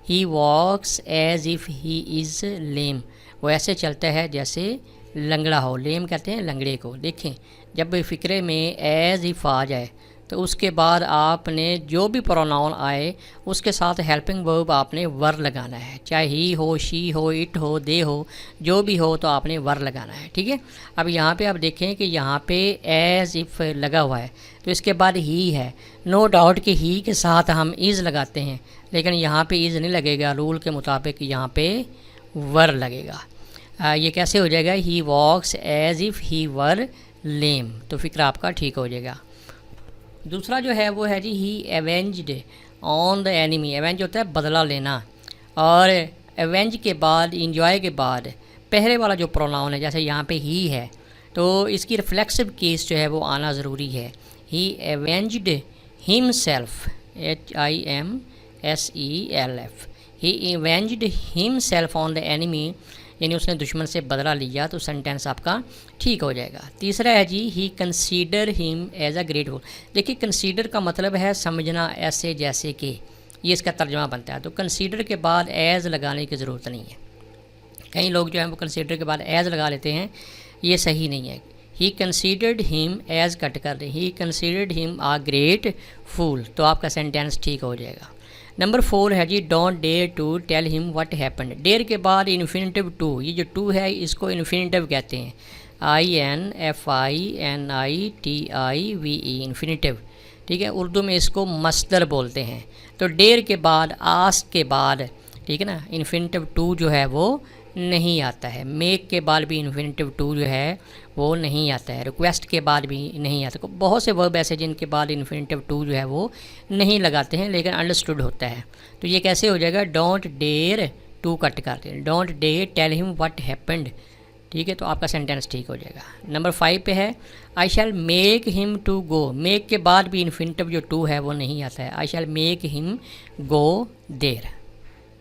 He walks as if he is lame, वो ऐसे चलता है जैसे लंगड़ा हो। लेम कहते हैं लंगड़े को। देखें, जब फ़िक्रे में एज इफ़ आ जाए तो उसके बाद आपने जो भी प्रोनाउन आए उसके साथ हेल्पिंग वर्ब आपने वर लगाना है। चाहे ही हो, शी हो, इट हो, दे हो, जो भी हो तो आपने वर लगाना है। ठीक है। अब यहाँ पे आप देखें कि यहाँ पे एज इफ़ लगा हुआ है तो इसके बाद ही है। नो डाउट कि ही के साथ हम इज़ लगाते हैं, लेकिन यहाँ पे इज़ नहीं लगेगा। रूल के मुताबिक यहाँ पे वर लगेगा। ये कैसे हो जाएगा? ही वॉक्स एज इफ़ ही वर लेम। तो फ़िक्रा आपका ठीक हो जाएगा। दूसरा जो है वो है जी he avenged on the enemy. Avenge होता है बदला लेना, और एवेंज के बाद, इंजॉय के बाद पहले वाला जो प्रोनाउन है, जैसे यहाँ पे ही है तो इसकी रिफ्लेक्सिव केस जो है वो आना ज़रूरी है। He avenged himself, HIMSELF, he avenged himself on the enemy, यानी उसने दुश्मन से बदला लिया, तो सेंटेंस आपका ठीक हो जाएगा। तीसरा है जी he consider him as a grateful. देखिए, कंसीडर का मतलब है समझना, ऐसे जैसे कि, ये इसका तर्जमा बनता है। तो कंसीडर के बाद एज लगाने की ज़रूरत नहीं है। कई लोग जो है वो कंसीडर के बाद एज लगा लेते हैं, ये सही नहीं है। He considered him as cut कर दें, he considered him a great fool, तो आपका सेंटेंस ठीक हो जाएगा। नंबर 4 है जी don't dare to tell him what happened. Dare के बाद इन्फिनेटिव टू, ये जो टू है इसको इन्फिनेटिव कहते हैं, INFINITIVE, इन्फिनेटिव। ठीक है, उर्दू में इसको मस्दर बोलते हैं। तो डेयर के बाद, आस्क के बाद, ठीक है ना, इन्फिनेटिव टू जो है वो नहीं आता है। मेक के बाद भी इन्फिनेटिव टू जो है वो नहीं आता है। रिक्वेस्ट के बाद भी नहीं आता। बहुत से वर्ब ऐसे जिनके बाद इन्फिनेटिव टू जो है वो नहीं लगाते हैं, लेकिन अंडरस्टूड होता है। तो ये कैसे हो जाएगा? डोंट डेयर टू कट करते हैं, don't dare tell him what happened. ठीक है, तो आपका सेंटेंस ठीक हो जाएगा। नंबर 5 पे है I shall make him to go. Make के बाद भी इन्फिनेटिव जो टू है वो नहीं आता है। I shall make him go there.